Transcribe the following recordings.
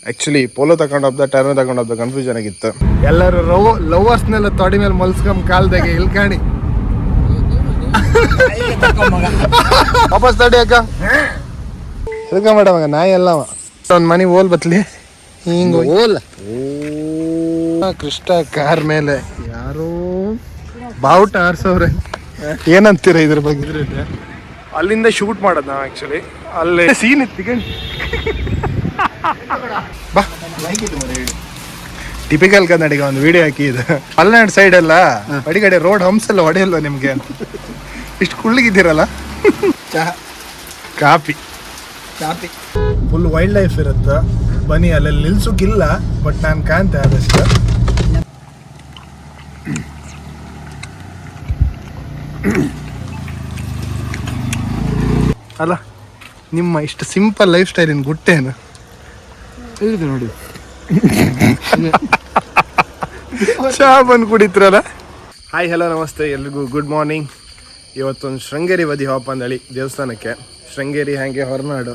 Actually polo ತಗೊಂಡು ಹೋಗ್ದ turn ತಗೊಂಡು ಹೋಗ್ದ confusion ಆಗಿತ್ತು. ಎಲ್ಲರೂ ಲವರ್ಸ್ನೆಲ್ಲ ತೊಡಿ ಮೇಲೆ ಮಲ್ಸ್ಕೊಂಡ್ ಕಾಲ್ದಾಗೆ ಇಲ್ಕಾಣಿ ವಾಪಸ್ ತಡಿ ಅಕ್ಕ ಇಳ್ಕ ಮಾಡವಾಗ ನಾಯಿ ಎಲ್ಲವ ಒಂದು ಮನೆ ಓಲ್ ಬತ್ಲಿ ಹಿಂಗ ಓಲ್ ಕೃಷ್ಣ ಕಾರ್ ಮೇಲೆ ಯಾರೋ ಬಾವುಟ ಆರ್ಸವ್ರೆ. ಏನಂತೀರ ಇದ್ರ ಬಗ್ಗೆ? ಅಲ್ಲಿಂದ ಶೂಟ್ ಮಾಡೋದು ನಾವು ಆ್ಯಕ್ಚುಲಿ. ಅಲ್ಲಿ ಸೀನ್ ಇತ್ತು ಬಾ ಟಿಪಿಕಲ್ ಕನ್ನಡಿಗ ಒಂದು ವಿಡಿಯೋ ಹಾಕಿದ್ದು. ಮಲೆನಾಡು ಸೈಡ್ ಎಲ್ಲ ಅಡಿಗಡೆ ರೋಡ್ ಹಂಪ್ಸ್ ಎಲ್ಲ ಹೊಡೆಯಲ್ವ ನಿಮ್ಗೆ? ಇಷ್ಟು ಕುಳ್ಳಿಗಿದ್ದೀರಲ್ಲ. ಕಾಫಿ ಫುಲ್ ವೈಲ್ಡ್ ಲೈಫ್ ಇರುತ್ತೆ. ಬನ್ನಿ ಅಲ್ಲಿ ನಿಲ್ಸೋಕ್ಕಿಲ್ಲ, ಬಟ್ ನಾನು ಕಾಣ್ತೆ ಆದಷ್ಟು. ಅಲ್ಲ ನಿಮ್ಮ ಇಷ್ಟು ಸಿಂಪಲ್ ಲೈಫ್ ಸ್ಟೈಲಿನ ಗುಟ್ಟೇನು ನೋಡಿ. ಚಾ ಬಂದು ಕುಡಿತ್ರಲ್ಲ. ಹಾಯ್ ಹಲೋ ನಮಸ್ತೆ ಎಲ್ರಿಗೂ ಗುಡ್ ಮಾರ್ನಿಂಗ್. ಇವತ್ತೊಂದು ಶೃಂಗೇರಿ ಬದಿ ಹೋಪಂದಳಿ ದೇವಸ್ಥಾನಕ್ಕೆ. ಶೃಂಗೇರಿ ಹಾಗೆ ಹೊರನಾಡು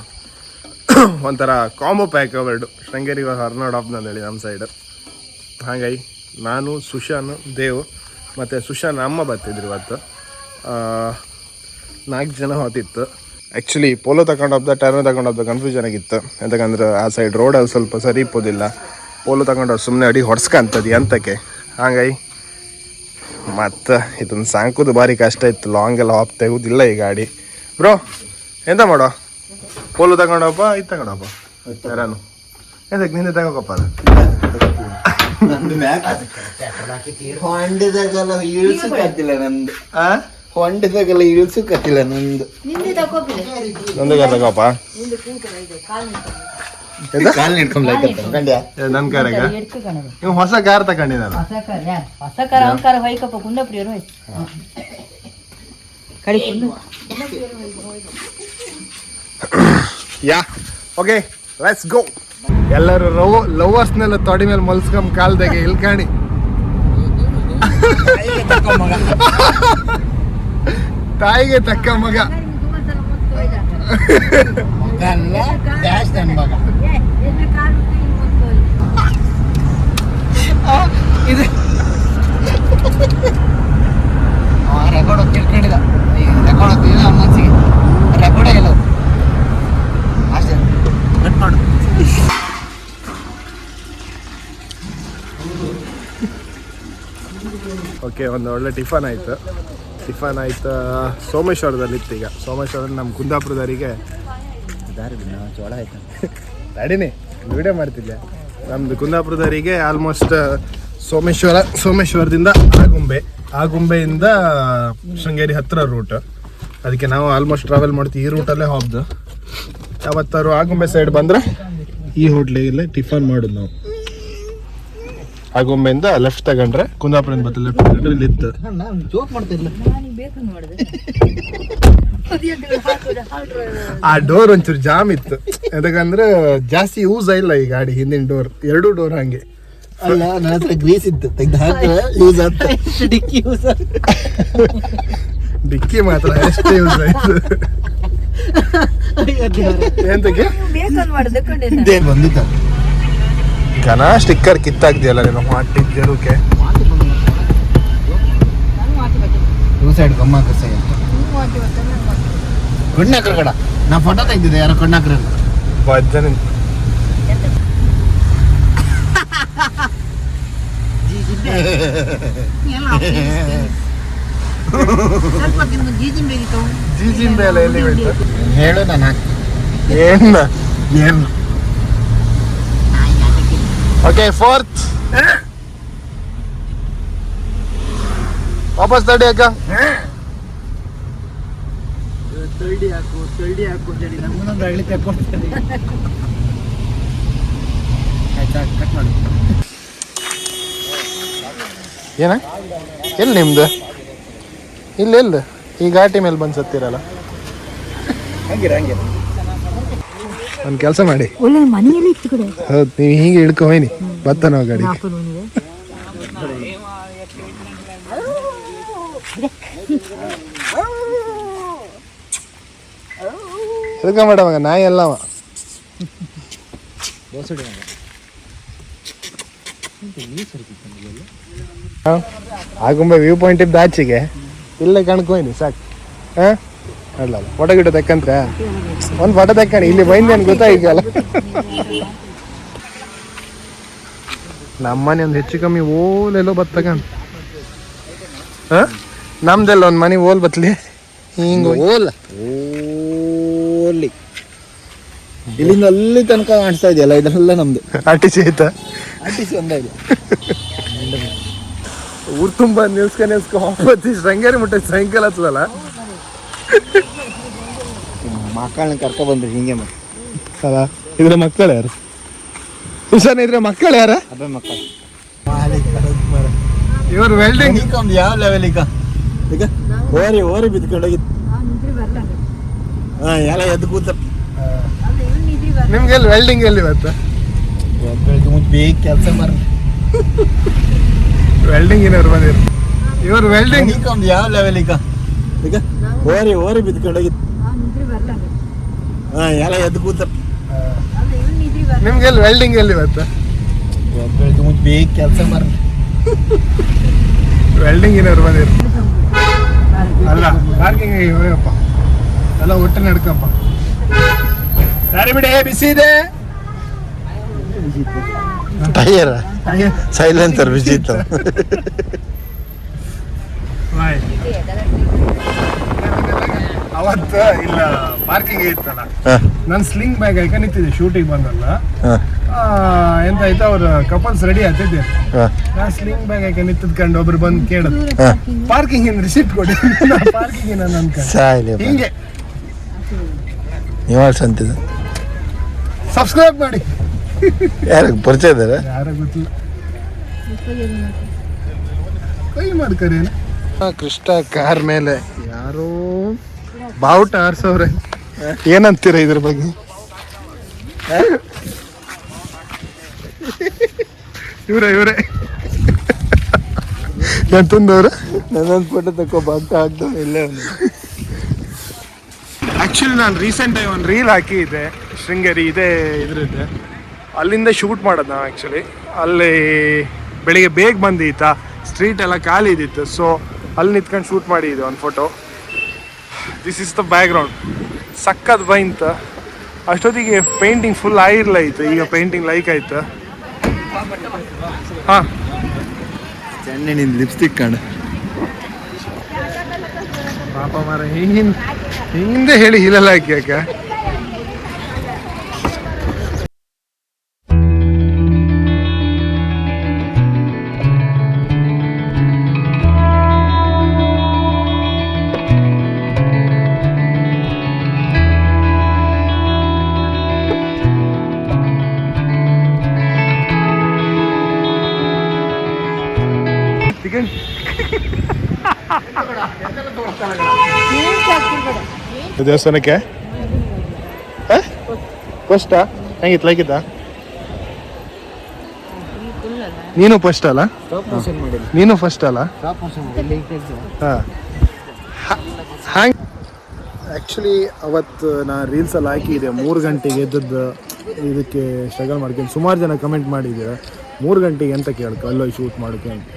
ಒಂಥರ ಕಾಂಬೋ ಪ್ಯಾಕ್ ವರ್ಡು. ಶೃಂಗೇರಿ ಹೊರನಾಡು ಹೋಪಂದಳಿ ನಮ್ಮ ಸೈಡು. ಹಾಗಾಗಿ ನಾನು ಸುಶಾನ್ ದೇವ್ ಮತ್ತು ಸುಶಾನ್ ಅಮ್ಮ ಬರ್ತಿದ್ರು ಇವತ್ತು. 4 ಜನ ಹೋತಿತ್ತು. ಆ್ಯಕ್ಚುಲಿ ಪೋಲೋ ತಗೊಂಡು ಹೋಗ್ದ ಟರ್ನ್ ತಗೊಂಡು ಹೋಗ್ದ ಕನ್ಫ್ಯೂಷನ್ ಆಗಿತ್ತು. ಯಾಕಂದ್ರೆ ಆ ಸೈಡ್ ರೋಡಲ್ಲಿ ಸ್ವಲ್ಪ ಸರಿ ಇಪ್ಪೋದಿಲ್ಲ. ಪೋಲೋ ತಗೊಂಡು ಸುಮ್ಮನೆ ಅಡಿ ಹೊಡ್ಸ್ಕಂತದ್ದು ಎಂತಕ್ಕೆ. ಹಾಗಾಗಿ ಮತ್ತು ಇದನ್ನು ಸಾಕೋದು ಭಾರಿ ಕಷ್ಟ ಇತ್ತು. ಲಾಂಗ್ ಎಲ್ಲ ಹಾಪ್ ತೆಗೋದಿಲ್ಲ ಈ ಗಾಡಿ. ಬ್ರೋ ಎಂತ ಮಾಡೋ? ಪೋಲೋ ತಗೊಂಡೋಪ್ಪ ಇದು ತಗೊಂಡೋಪ್ಪ ಯಾರಾನು ಎಂತಕ್ಕೆ ನಿಂದೆ ತಗೋಕಪ್ಪ ಅದು ಹೊಂಡದಾಗೆಲ್ಲ ಇಳಿಸಕತ್ತಿಲ್ಲ ನಂದು. ನಂದು ತಗೋಪ್ಪ ನನ್ ಕಾರಾಗ ನೀವು ಹೊಸ ಕಾರ್ ತಗೊಂಡಿದ್ದಾನ. Yeah okay let's go. ಎಲ್ಲರೂ ಲವರ್ಸ್ನೆಲ್ಲ ತೊಡಿ ಮೇಲೆ ಮಲ್ಸ್ಕೊಂಡ್ ಕಾಲ್ದಾಗೆ ಇಲ್ಕಾಣಿ ತಾಯಿಗೆ ತಕ್ಕ ಮಗ. ರೆಕಾರ್ಡ್ ತಿಳ್ಕೊಂಡಿಲ್ಲ. ರೆಕಾರ್ಡ್ ಮನ್ಸಿಗೆ ರೆಕಾರ್ಡೇ ಇಲ್ಲ ಅಷ್ಟೇ. ಕಟ್ ಮಾಡು. ಓಕೆ, ಒಂದು ಒಳ್ಳೆ ಟಿಫನ್ ಆಯಿತು. ಸೋಮೇಶ್ವರದಲ್ಲಿ ಇತ್ತು. ಈಗ ಸೋಮೇಶ್ವರದಲ್ಲಿ ನಮ್ಮ ಕುಂದಾಪುರದವರಿಗೆ ಜೋಳ ಆಯ್ತು ಗಾಡಿನೇ ವಿಡಿಯೋ ಮಾಡ್ತಿದ್ದೆ. ನಮ್ಮದು ಕುಂದಾಪುರದವರಿಗೆ ಆಲ್ಮೋಸ್ಟ್ ಸೋಮೇಶ್ವರದಿಂದ ಆಗುಂಬೆಯಿಂದ ಶೃಂಗೇರಿ ಹತ್ತಿರ ರೂಟ್. ಅದಕ್ಕೆ ನಾವು ಆಲ್ಮೋಸ್ಟ್ ಟ್ರಾವೆಲ್ ಮಾಡ್ತೀವಿ ಈ ರೂಟಲ್ಲೇ ಹೋಗ್ದು. ಯಾವತ್ತಾರು ಆಗುಂಬೆ ಸೈಡ್ ಬಂದರೆ ಈ ಹೋಟ್ಲಿಗೆ ಟಿಫನ್ ಮಾಡೋದು ನಾವು. ಆಗುಂಬೆಯಿಂದ ಲೆಫ್ಟ್ ತಗೊಂಡ್ರೆ ಕುಂದಾಪುರದಿಂದ ಬರ್ತದೆ. ಲೆಫ್ಟ್ ತಗೊಂಡ್ರೆ ಇಲ್ಲಿ ಇತ್ತು. ಜೋಕ್ ಮಾಡ್ತಿಲ್ಲ. ಆ ಡೋರ್ ಒಂಚೂರು ಜಾಮ್ ಇತ್ತು. ಯಾಕಂದ್ರೆ ಜಾಸ್ತಿ ಯೂಸ್ ಇಲ್ಲ ಈ ಗಾಡಿ. ಹಿಂದಿನ ಡೋರ್ 2 ಡೋರ್ ಹಂಗೆ ಅಲ್ಲ. ನನ್ನ ಹತ್ರ ಗ್ರೀಸ್ ಇತ್ತು, ತೆಗ್ದು ಹಾಕಿದ್ರೆ ಯೂಸ್ ಆಗ್ತದೆ. ಡಿಕ್ಕಿ ಮಾತ್ರ ಎಷ್ಟು ಯೂಸ್ ಆಯ್ತು ಎಂತಕ್ಕೆ ಬಂದಿದ್ದ ಘನ ಸ್ಟಿಕ್ಕರ್ ಕಿತ್ತಾಗ್ದಿಯಲ್ಲ ನೀನು ಮಾಡಿದ್ದಕ್ಕೆ. ಸೈಡ್ ಗಮ್ಮಕ್ಕ ಕಣ್ಣಾಕ್ರ ಕಡ ನಾ ಫೋಟೋ ತೆಗ್ದಿದ್ದೆ. ಯಾರೋ ಕಣ್ಣಾಕ್ರ ಭಜನೆ ಜೀಜಿಂಬೆ ಎಲ್ಲ ಎಲ್ಲಿ ಹೋಯ್ತು ಹೇಳು. ನಾನು ಏನು ಓಕೆ 4th ವಾಪಸ್ ತಡಿ ಅಕ್ಕ. ತಳ್ಳಿ ಹಾಕು ಅಂತೇಳಿ ನಮಗೊಂದು ಹಳ್ಳಿ ತಕ್ಕೊಡ್ತೀನಿ. ಆಯ್ತಾ, ಕಟ್ ಮಾಡಿ. ಏನ ಎಲ್ಲಿ ನಿಮ್ದು? ಇಲ್ಲ ಈ ಘಾಟಿ ಮೇಲೆ ಬಂದು ಸತ್ತಿರಲ್ಲ. ಹಂಗೆ ಒಂದು ಕೆಲಸ ಮಾಡಿ, ಮನೆಯಲ್ಲಿ ಇತ್ತು ಕಡೆ. ಹೌದು, ನೀವು ಹೀಗೆ ಹಿಡ್ಕೊ ಹೋಯ್ನಿ ಬತ್ತ ನಾವು ಗಾಡಿ. ಹಿಡ್ಕ ಮಾಡವಾಗ ನಾಯಿ ಎಲ್ಲವ ಆಗುಂಬೆ ವ್ಯೂ ಪಾಯಿಂಟ್ ಇದ್ದ ಆಚೆಗೆ ಇಲ್ಲೇ ಕಣ್ಕೊಯ್ನಿ ಸಾಕು. ಹಾಂ ಅಲ್ಲ ಫೋಟೋ ಗಿಡ ತೆಕ್ಕಂತ್ರ ಒಂದು ಫೋಟೋ ತೆಕ್ಕಣಿ ಇಲ್ಲಿ ಬೈಂದೇನು ಗೊತ್ತಾಗಿಲ್ಲ. ನಮ್ಮನೆ ಒಂದು ಹೆಚ್ಚು ಕಮ್ಮಿ ಓಲೆಲ್ಲೋ ಬತ್ತಕಂತ. ಹಾಂ ನಮ್ದೆಲ್ಲ ಒಂದು ಮನೆ ಓಲ್ ಬತ್ಲಿ ಹಿಂಗೆ ಓಲ್ ಓಲಿ ಇಲ್ಲಿಂದ ಅಲ್ಲಿ ತನಕ ಕಾಣಿಸ್ತಾ ಇದೆಯಲ್ಲ, ಇದೆಲ್ಲ ನಮ್ದು. ಆಟಿಸಿ ಆಯ್ತಾ? ಆರ್ಟಿಸಿ ಒಂದೇ ಇದೆ. ಊರು ತುಂಬ ನಿಲ್ಸ್ಕೊ ಹೋಗ್ಬತ್ತಿ ಶೃಂಗೇರಿ ಮುಟ್ಟ ಸಾಯಂಕಾಲ ಹತ್ತದಲ್ಲ. ಮಕ್ಕಳನ್ನ ಕರ್ಕೊ ಬಂದ್ರಿ ಹಿಂಗೆ ಮತ್ತೆ ಅಲ್ಲ ಇದ್ರ ಮಕ್ಕಳು ಯಾರು? ಹುಷಾನ ಇದ್ರೆ ಮಕ್ಕಳು ಯಾರ? ಅಬ್ಬೆ ಮಕ್ಕಳು ಇವರು ವೆಲ್ಡಿಂಗ್ ಒಂದು ಯಾವ ಲೆವೆಲ್ ಈಗ ಈಗ ಓರಿ ಬಿದ್ಕೊಂಡೋಗಿತ್ತು. ಹಾಂ ಎಲ್ಲ ಎದ್ದು ಕೂತ ನಿಮ್ಗೆಲ್ಲಿ ವೆಲ್ಡಿಂಗ್ ಎಲ್ಲಿ ಇವತ್ತು? ಬೆಳಗ್ಗೆ ಮುಂಚೆ ಬೇಗ ಕೆಲಸ ಮಾಡ ವೆಲ್ಡಿಂಗಿನವ್ರು ಬಂದಿರು. ಇವರು ವೆಲ್ಡಿಂಗ್ ಒಂದು ಯಾವ ಲೆವೆಲ್ ಈಗ ಈಗ ಓರಿ ಬಿದ್ಕೊಂಡೋಗಿತ್ತು. ಹಾಂ ಎಲ್ಲ ಎದ್ದು ಕೂತ ನಿಮ್ಗೆಲ್ಲಿ ವೆಲ್ಡಿಂಗ್ ಎಲ್ಲಿ ಇವತ್ತು? ಬೆಳಗ್ಗೆ ಮುಂಚೆ ಬೇಗ ಕೆಲಸ ಮಾಡ ವೆಲ್ಡಿಂಗಿನವ್ರು ಬಂದಿರು. ಅಲ್ಲ ಪಾರ್ಕಿಂಗ್ ಹೋಗಪ್ಪ ಎಲ್ಲ ಒಟ್ಟು ನಡ್ಕಪ್ಪ. ದಾರಿ ಬಿಡಿ ಬಿಸಿ ಇದೆ. ಟೈಯರ್ ಸೈಲೆನ್ಸರ್ ಬಿಸಿ ಇತ್ತು. ಅವತ್ತು ಇಲ್ಲ ಪಾರ್ಕಿಂಗ್ ಇತ್ತಲ್ಲ, ನಾನು ಸ್ಲಿಂಗ್ ಬ್ಯಾಗ್ ಹಾಕ ನಿಂತಿದ್ದೆ ಶೂಟಿಂಗ್ ಬಂದಲ್ಲ. ಎಂತ ಆಯ್ತು ಅವ್ರ ಕಪಲ್ಸ್ ರೆಡಿ ಆಗ್ತಿದ್ದೆ. ನಾ ಸ್ಲಿಂಗ್ ಬ್ಯಾಗ್ ಹಾಕ ನಿಂತ್ಕೊಂಡು ಒಬ್ರು ಬಂದು ಕೇಳದ್ ಪಾರ್ಕಿಂಗ್ ಇನ್ ರಿಸಿಪ್ಟ್ ಕೊಡಿ. ಪಾರ್ಕಿಂಗ್ ಹಿಂಗೆ ಅಂತಿದ್ದ. ಸಬ್ಸ್ಕ್ರೈಬ್ ಮಾಡಿ. ಯಾರಿಗೆ ಪರಿಚಯ ಇದ್ದಾರೆ? ಯಾರ ಗೊತ್ತಿಲ್ಲ, ಕೈ ಮಾಡ್ಕರಿ. ಕೃಷ್ಣ ಕಾರ್ ಮೇಲೆ ಯಾರೋ ಬಾವುಟ ಆರ್ಸವ್ರೆ. ಏನಂತೀರ ಇದ್ರ ಬಗ್ಗೆ? ಇವರೇ ಎಂತಂದವ್ರೆ ನನ್ನೊಂದು ಫೋಟೋ ತಗೋ ಬಾಗ್ತ ಆಗ್ತಾವ ಇಲ್ಲೇ. ಆ್ಯಕ್ಚುಲಿ ನಾನು ರೀಸೆಂಟಾಗಿ ಒಂದು ರೀಲ್ ಹಾಕಿದ್ದೆ ಶೃಂಗೇರಿ ಇದೇ ಇದ್ರದ್ದು. ಅಲ್ಲಿಂದ ಶೂಟ್ ಮಾಡೋದು ನಾವು. ಆ್ಯಕ್ಚುಲಿ ಅಲ್ಲಿ ಬೆಳಿಗ್ಗೆ ಬೇಗ ಬಂದಿತ್ತ, ಸ್ಟ್ರೀಟ್ ಎಲ್ಲ ಖಾಲಿ ಇದ್ದಿತ್ತು. ಸೊ ಅಲ್ಲಿ ನಿಂತ್ಕೊಂಡು ಶೂಟ್ ಮಾಡಿದ್ದೆ ಒಂದು photo. This is the background. ಸಕ್ಕತ್ ಬೈಂತ. ಅಷ್ಟೊತ್ತಿಗೆ ಪೇಂಟಿಂಗ್ ಫುಲ್ ಆಗಿರ್ಲಾಯ್ತು, ಈಗ ಪೇಂಟಿಂಗ್ ಲೈಕ್ ಆಯ್ತು. ಹಾಂ ಚೆನ್ನೆ ನಿಂದು ಲಿಪ್ಸ್ಟಿಕ್ ಕಾಣ ಪಾಪ ಮಾರ ಹಿಂದೆ ಹೇಳಿ ಇಲ್ಲಲ್ಲ ಯಾಕೆ. ದೇವಸ್ಥಾನಕ್ಕೆ ಫಸ್ಟಾ ಹೆಂಗಿತ್ತು? ಲೈಕ್ ಇತ್ತಾ? ನೀನು ಫಸ್ಟ್ ಅಲ್ಲ? ನೀನು ಫಸ್ಟ್ ಅಲ್ಲ? ಹಾಂ ಹ್ಯಾಂಗ್ ಆ್ಯಕ್ಚುಲಿ ಅವತ್ತು ನಾನು ರೀಲ್ಸಲ್ಲಿ ಹಾಕಿದ್ದೆ 3 ಗಂಟೆಗೆ ಎದ್ದದ್ದು ಇದಕ್ಕೆ ಸ್ಟ್ರಗಲ್ ಮಾಡ್ಕೊಂಡು. ಸುಮಾರು ಜನ ಕಮೆಂಟ್ ಮಾಡಿದ್ದೀರ 3 ಗಂಟೆಗೆ ಎಂತ ಕೇಳ್ಕೊ ಅಲ್ಲೋಗಿ ಶೂಟ್ ಮಾಡೋಕ್ಕೆ ಅಂತ.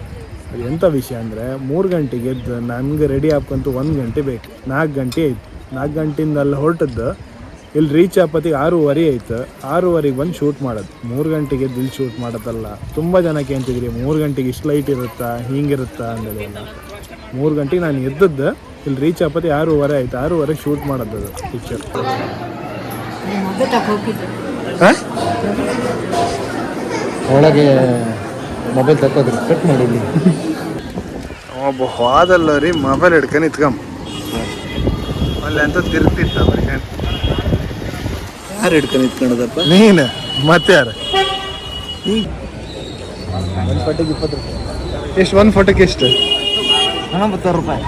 ಅದು ಎಂಥ ವಿಷಯ ಅಂದರೆ 3 ಗಂಟೆಗೆ ಎದ್ದು ನನಗೆ ರೆಡಿ ಹಾಕಂತೂ 1 ಗಂಟೆ ಬೇಕು. 4 ಗಂಟೆ ಆಯಿತು. 4 ಗಂಟೆಯಿಂದ ಅಲ್ಲಿ ಹೊರಟದ್ದು ಇಲ್ಲಿ ರೀಚ್ ಆಪತ್ತಿಗೆ 6:30 ಆಯ್ತು. 6:30ಗೆ ಬಂದು ಶೂಟ್ ಮಾಡೋದು. 3 ಗಂಟೆಗೆ ಎದ್ದು ಇಲ್ಲಿ ಶೂಟ್ ಮಾಡೋದಲ್ಲ. ತುಂಬ ಜನಕ್ಕೆ ಅಂತಿದ್ರಿ 3 ಗಂಟೆಗೆ ಇಷ್ಟು ಲೈಟ್ ಇರುತ್ತಾ, ಹಿಂಗಿರುತ್ತಾ ಅಂದೇಳಿಲ್ಲ. 3 ಗಂಟೆಗೆ ನಾನು ಎದ್ದದ್ದು ಇಲ್ಲಿ ರೀಚ್ ಆಪತ್ತಿ 6:30 ಆಯ್ತು. 6:30ಗೆ ಶೂಟ್ ಮಾಡೋದು ಪಿಕ್ಚರ್. ಒಳಗೆ ಮೊಬೈಲ್ ತಕ್ಕೋದ್ರಿ ಕಟ್ ಮಾಡಿ. ಒಬ್ಬ ಹೋದಲ್ಲ ರೀ ಮೊಬೈಲ್ ಹಿಡ್ಕೊಂಡು ಇತ್ಕೊಂಬ ಅಲ್ಲಿ ಅಂತ ತಿರ್ತಿತ್ತ. ಯಾರು ಹಿಡ್ಕೊಂಡು ಇತ್ಕೊಳ್ಳೋದಪ್ಪ? ನೀನು ಮತ್ತೆ ಯಾರು? ಒಂದು ಫೋಟೋಗೆ 20 ರೂಪಾಯಿ. ಎಷ್ಟು ಒಂದು ಫೋಟೋಕ್ಕೆ ಎಷ್ಟು? 40 ರೂಪಾಯಿ.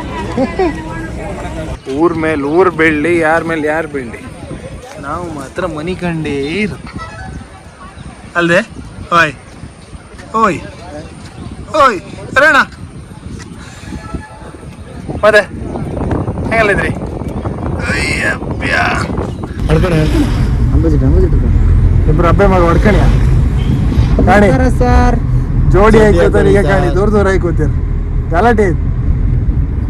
ಊರ ಮೇಲೆ ಊರು ಬೆಳ್ಳಿ, ಯಾರ ಮೇಲೆ ಯಾರು ಬೆಳ್ಳಿ. ನಾವು ಮಾತ್ರ ಮನಿ ಕಂಡೇ ಇರುತ್ತೆ ಅಲ್ಲದೆ. ಓಯ್ ಓಯ್ ಓಯ್ ಅರೇಣ ಮತ್ತೆ ಹೆಂಗಲ್ಲಿದ್ರಿ? ಅಂಬಜಿ ಇಬ್ರು ಅಬ್ಬೆ ಮಗ ಹೊಡ್ಕಣಿಯ ಕಾಣಿ ಸರ್ ಜೋಡಿ ಹಾಕೋತಾರ ಕಾಣಿ ದೂರ ದೂರ ಹಾಕೋತೀರ ಗಲಾಟೆ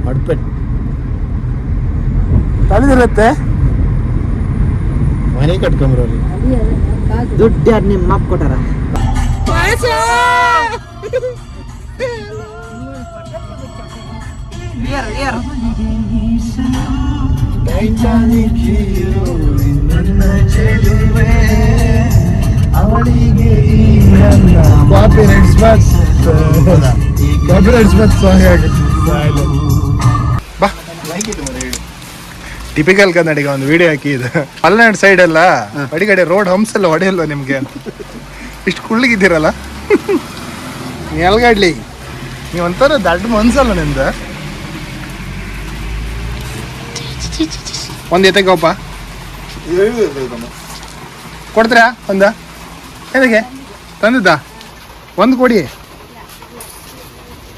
ಹೊಡ್ಪೆಟ್ ತಲೆದಿರುತ್ತೆ ಮನೆ ಕಟ್ಕೊಂಬ್ರಿ ದುಡ್ಡು ಯಾರು ನಿಮ್ಮ ಮಾಪ್ ಕೊಟ್ಟಾರ ಟಿಪಿಕಲ್ ಕನ್ನಡಿಗ ಒಂದು ವಿಡಿಯೋ ಹಾಕಿ ಇದು ಮಲೆನಾಡು ಸೈಡ್ ಎಲ್ಲ ಅಡಿಗಡೆ ರೋಡ್ ಹಂಪ್ಸ್ ಎಲ್ಲ ಹೊಡೆಯಲ್ವ ನಿಮ್ಗೆ ಅಂತ ಇಷ್ಟು ಕುಳ್ಳಿಗಿದ್ದೀರಲ್ಲ ಎಲ್ಗಾಡ್ಲಿ ನೀವು ಒಂಥರ ದಡ್ಡ ಮನ್ಸಲ್ಲ ನಿಮ್ದು ಒಂದು ಎತ್ತಗೋಪ ಕೊಡ್ತೀರಾ ಒಂದ ಎದಕ್ಕೆ ತಂದದ್ದಾ ಒಂದು ಕೊಡಿ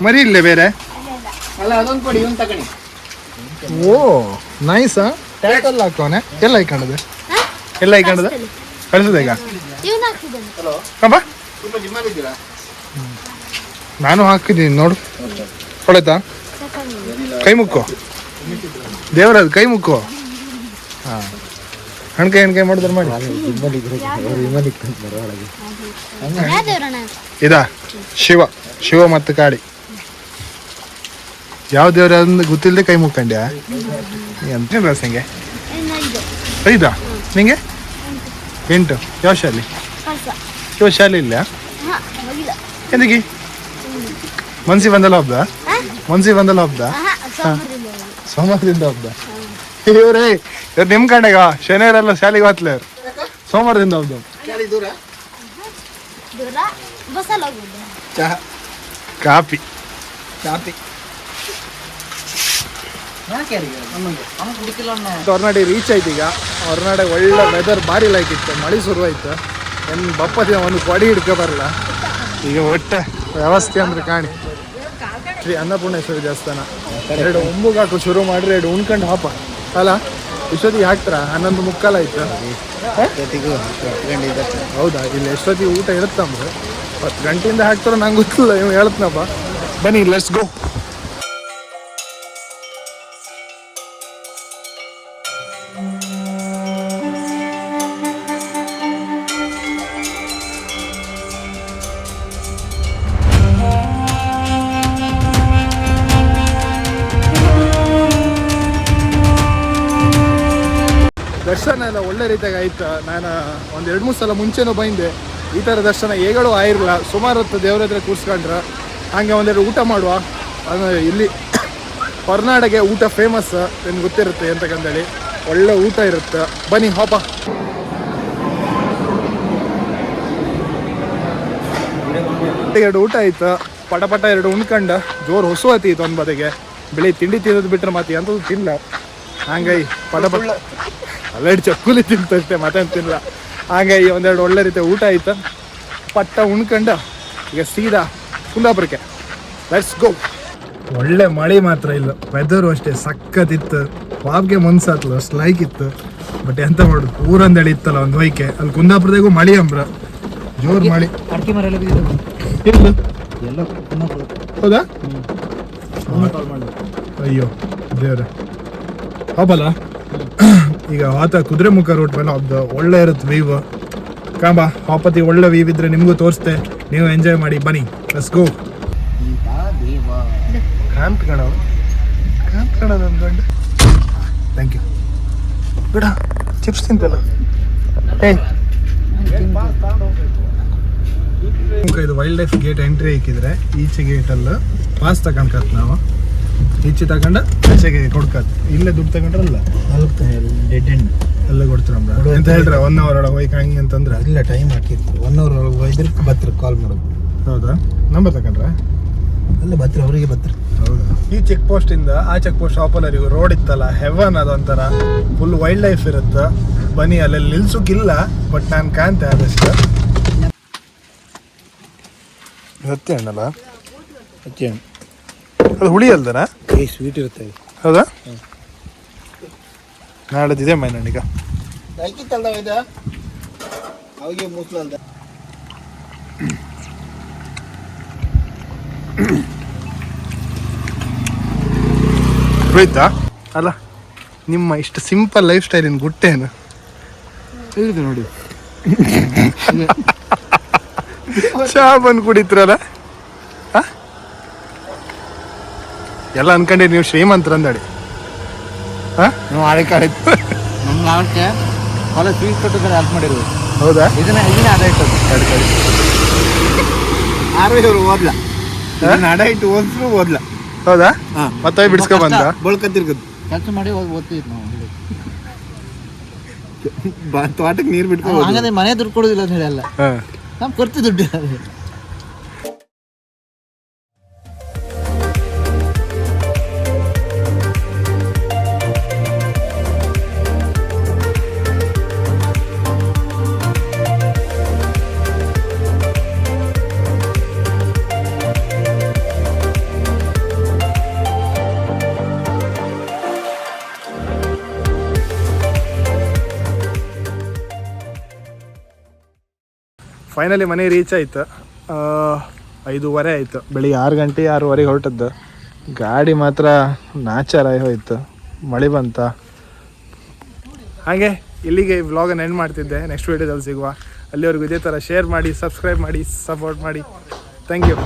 ಮರಿ ಇಲ್ಲೇ ಬೇರೆ ಅಲ್ಲ ಅದೊಂದು ಕೊಡಿ ಒಂದು ತಗೊಳ್ಳಿ ಓ ನೈಸಾ ಟ್ಯಾಟಲ್ ಹಾಕೋನೆ ಎಲ್ಲ ಹಾಕೊಂಡದೆ ಎಲ್ಲ ಹಾಕೊಂಡದ ಕಳಿಸೋದ ಈಗ ಅಬ್ಬ ನಾನು ಹಾಕಿದ್ದೀನಿ ನೋಡು ಕೊಡೈತಾ ಕೈ ಮುಕ್ಕು ದೇವರದು ಕೈ ಮುಕ್ಕು ಹಾಂ ಹಣ್ಕಾಯಿ ಮಾಡಿದ್ರೆ ಮಾಡಿ ಇದಾ ಶಿವ ಮತ್ತು ಕಾಳಿ ಯಾವ ದೇವ್ರ ಅದನ್ನ ಗೊತ್ತಿಲ್ಲದೆ ಕೈ ಮುಕ್ಕೊಂಡ್ಯಾ ಎಂತ ಡ್ರೆಸ್ ನಿಂಗೆ 5 ನಿಂಗೆ 8 ಯಾವ ಶಾಲೆ ಯಾವ ಶಾಲೆ ಇಲ್ಲ ಎಂದಕ್ಕೆ ಮನ್ಸಿ ಬಂದಲ್ಲ ಹಬ್ಬ ಸೋಮವಾರದಿಂದ ಹಬ್ಬ ಇವ್ರೇ ಇವ್ರು ನಿಮ್ಮ ಕಡೆಗ ಶನಿವಾರೆಲ್ಲ ಶಾಲೆಗೆ ಹೋಗ್ತಲೇ ಸೋಮವಾರದಿಂದ ಹಬ್ಬ ಕಾಪಿ ಹೊರನಾಡಿ ರೀಚ್ ಆಯ್ತು ಈಗ ಹೊರನಾಡೆ ಒಳ್ಳೆ ವೆದರ್ ಭಾರಿ ಲೈಕ್ ಇತ್ತು ಮಳೆ ಶುರುವಾಯ್ತು ಏನು ಬಪ್ಪ ದಿನ ಒಂದು ಕೊಡಿ ಹಿಡ್ಕೊ ಬರಲ್ಲ ಈಗ ಒಟ್ಟೆ ವ್ಯವಸ್ಥೆ ಅಂದ್ರೆ ಕಾಣಿ ಶ್ರೀ ಅನ್ನಪೂರ್ಣೇಶ್ವರಿ ದೇವಸ್ಥಾನ 2 ಒಂಬುಗೆ ಹಾಕು ಶುರು ಮಾಡ್ರಿ 2 ಉಣ್ಕೊಂಡು ಹಾಪ ಅಲ್ಲ ಎಷ್ಟೊತ್ತಿಗೆ ಹಾಕ್ತಾರ 11:45 ಆಯ್ತು ಹೌದಾ ಇಲ್ಲಿ ಎಷ್ಟೊತ್ತಿಗೆ ಊಟ ಇರುತ್ತಂದ್ರೆ 10 ಗಂಟೆಯಿಂದ ಹಾಕ್ತಾರ ನಂಗೆ ಗೊತ್ತಿಲ್ಲ ಇವ್ ಹೇಳ್ತನಪ್ಪ ಬನ್ನಿ ಲೆಟ್ಸ್ ಗೋ ದರ್ಶನ ಎಲ್ಲ ಒಳ್ಳೆ ರೀತಿಯಾಗಿ ಆಯ್ತು ನಾನು ಒಂದು 2-3 ಸಲ ಮುಂಚೆನೂ ಬಂದೆ ಈ ಥರ ದರ್ಶನ ಹೇಗಳು ಆಗಿರಲಿಲ್ಲ ಸುಮಾರು ಹೊತ್ತು ದೇವ್ರ ಹತ್ರ ಕೂರ್ಸ್ಕೊಂಡ್ರೆ ಹಂಗೆ ಒಂದೆರಡು ಊಟ ಮಾಡುವ ಇಲ್ಲಿ ಹೊರನಾಡಿಗೆ ಊಟ ಫೇಮಸ್ ನಿಮ್ಗೆ ಗೊತ್ತಿರುತ್ತೆ ಅಂತಕ್ಕಂದೇಳಿ ಒಳ್ಳೆ ಊಟ ಇರುತ್ತೆ ಬನ್ನಿ ಹೋಪ ಎರಡು ಊಟ ಆಯ್ತು ಪಟ 2 ಉಣ್ಕಂಡು ಜೋರು ಹೊಸು ಆಯ್ತು ಒಂದು ಬದಿಗೆ ಬೆಳಿಗ್ಗೆ ತಿಂಡಿ ತಿನ್ನೋದು ಬಿಟ್ರೆ ಮತ್ತೆ ಎಂಥದ್ದು ತಿನ್ನಲ್ಲ ಹಂಗಾಗಿ ಪಟ ಅವೆರಡು ಚಕ್ಕುಲಿ ತಿಂತಷ್ಟೇ ಮತ್ತೇನು ತಿನ್ನಲ್ಲ ಹಾಗಾಗಿ ಒಂದೆರಡು ಒಳ್ಳೆ ರೀತಿಯ ಊಟ ಆಯ್ತು ಪಟ್ಟ ಉಣ್ಕೊಂಡು ಈಗ ಸೀದಾ ಕುಂದಾಪುರಕ್ಕೆ ಲೆಟ್ಸ್ ಗೋ ಒಳ್ಳೆ ಮಳೆ ಮಾತ್ರ ಇಲ್ಲ ವೆದರು ಅಷ್ಟೇ ಸಕ್ಕತ್ತಿತ್ತು ವಾಬ್ಗೆ ಮನ್ಸಾತ್ಲ ಅಷ್ಟು ಲೈಕ್ ಇತ್ತು ಬಟ್ ಎಂತ ಮಾಡೋದು ಊರಂದೇಳಿ ಇತ್ತಲ್ಲ ಒಂದು ಹೊಯ್ಕೆ ಅಲ್ಲಿ ಕುಂದಾಪುರದಾಗೂ ಮಳೆ ಅಂಬ್ರ ಜೋರು ಮಳೆ ಅಡಿಕೆ ಮರ ಇಲ್ಲ ಹೌದಾ ಅಯ್ಯೋ ದೇವ್ರ ಹಬ್ಬಲ್ಲ ಈಗ ಆತ ಕುದುರೆಮುಖ ರೂಟ್ ಮೇಲೆ ಹಬ್ಬ ಒಳ್ಳೆ ಇರುತ್ತೆ ವೀವ್ ಕಾಂಬ ಹಾಪತಿ ಒಳ್ಳೆ ವೀವ್ ಇದ್ರೆ ನಿಮಗೂ ತೋರಿಸ್ತೆ ನೀವು ಎಂಜಾಯ್ ಮಾಡಿ ಬನ್ನಿ ಲೆಟ್ಸ್ ಗೋ ಕಾಂತ್ ಕಣ ಅಂದ್ಕೊಂಡು ಥ್ಯಾಂಕ್ ಯು ಬಿಡ ಚಿಪ್ಸ್ ತಿಂತಲ್ಲ ಇದು ವೈಲ್ಡ್ ಲೈಫ್ ಗೇಟ್ ಎಂಟ್ರಿ ಹಾಕಿದ್ರೆ ಈಚೆ ಗೇಟಲ್ಲಿ ಪಾಸ್ ತಗೊಂಡ್ಕತ್ ನಾವು ಈಚೆ ತಗೊಂಡು ಆಚೆಗೆ ಕೊಡ್ಕತ್ ಇಲ್ಲೇ ದುಡ್ಡು ತಗೊಂಡ್ರಲ್ಲ ಡೆಡ್ ಎಂಡ್ ಎಲ್ಲ ಕೊಡ್ತೀರಮ್ಮ ಅಂತ ಹೇಳ್ರೆ 1 ಅವರ್ ಒಳಗೆ ಹೋಯ್ಕೆ ಹಂಗೆ ಅಂತಂದ್ರೆ ಇಲ್ಲ ಟೈಮ್ ಹಾಕಿತ್ತು 1 ಅವರ್ ಒಳಗೆ ಹೋಯ್ದ್ರೆ ಬತ್ರ ಕಾಲ್ ಮಾಡೋದು ಹೌದಾ ನಂಬರ್ ತಗೊಂಡ್ರೆ ಅಲ್ಲ ಬತ್ರ ಅವರಿಗೆ ಬತ್ರ ಹೌದಾ ಈ ಚೆಕ್ ಪೋಸ್ಟ್ ಇಂದ ಆ ಚೆಕ್ ಪೋಸ್ಟ್ ಆಪಲರಿಗೂ ರೋಡ್ ಇತ್ತಲ್ಲ ಹೆವನ್ ಅದೊಂಥರ ಫುಲ್ ವೈಲ್ಡ್ ಲೈಫ್ ಇರುತ್ತೆ ಬನ್ನಿ ಅಲ್ಲಿ ನಿಲ್ಸೋಕ್ಕಿಲ್ಲ ಬಟ್ ನಾನು ಕಾಣ್ತೆ ಆದಷ್ಟು ಹತ್ತಿ ಹಣ್ಣಲ್ಲ ಹಚ್ಚಿ ಹಣ್ಣು ಅದು ಹುಳಿ ಅಲ್ದನ ಸ್ವೀಟ್ ಇರುತ್ತೆ ಹೌದಾ ನಾಳೆದಿದೆ ಮೈನಣ್ಣೀಗ ಅವಾಗೆ ಮುಸ್ಲಲ್ದ ಹೋಯ್ತಾ ಅಲ್ಲ ನಿಮ್ಮ ಇಷ್ಟು ಸಿಂಪಲ್ ಲೈಫ್ ಸ್ಟೈಲಿನ ಗುಟ್ಟೇನು ಹೇಳಿದೆ ನೋಡಿ ಚಾ ಬಂದು ಕುಡಿತ್ರಲ್ಲ ಎಲ್ಲ ಅನ್ಕೊಂಡೆ ನೀವು ಶ್ರೀಮಂತರ ಅಂದಡಿ ನಾವು ಆಡಕ್ಕೆ ನಮ್ಗೆ ಆಡಕ್ಕೆ ಹೊಲ ಸ್ವೀಟ್ ಕೊಟ್ಟಿದ್ದಾರೆ ಹೆಲ್ಪ್ ಮಾಡಿರೋದು ಹೌದಾ ಇದನ್ನ ಅಡ ಇಟ್ಟದ್ದು ಆರು ಇವರು ಓದ್ಲ ಅಡ ಇಟ್ಟು ಓದಿದ್ರು ಓದ್ಲ ಹೌದಾ ಮತ್ತೆ ಬಿಡಿಸ್ಕೊಂಡ್ ಬಂದ ಬಳ್ಕತ್ತಿರ್ಕದ್ದು ಕೆಲಸ ಮಾಡಿ ಓದ್ತಿದ್ವಿ ನಾವು ತೋಟಕ್ಕೆ ನೀರು ಬಿಟ್ಕೊಂಡು ಹಂಗಂದ್ರೆ ಮನೆ ದುಡ್ಡು ಕೊಡೋದಿಲ್ಲ ಅಂತ ಹೇಳಿ ಅಲ್ಲ ನಮ್ ಖರ್ಚು ದುಡ್ಡು ಫೈನಲಿ ಮನೆ ರೀಚ್ ಆಯ್ತು 5:30 ಆಯಿತು ಬೆಳಿಗ್ಗೆ 6 ಗಂಟೆ 6:30 ಹೊರಟದ್ದು ಗಾಡಿ ಮಾತ್ರ ನಾಚರ್ ಆಗಿ ಹೋಯ್ತು ಮಳೆ ಬಂತ ಹಾಗೆ ಇಲ್ಲಿಗೆ ವ್ಲಾಗನ್ನು ಎಂಡ್ ಮಾಡ್ತಿದ್ದೆ ನೆಕ್ಸ್ಟ್ ವೀಡಿಯೋದಲ್ಲಿ ಸಿಗುವ ಅಲ್ಲಿವರೆಗೂ ಇದೇ ಥರ ಶೇರ್ ಮಾಡಿ ಸಬ್ಸ್ಕ್ರೈಬ್ ಮಾಡಿ ಸಪೋರ್ಟ್ ಮಾಡಿ ಥ್ಯಾಂಕ್ ಯು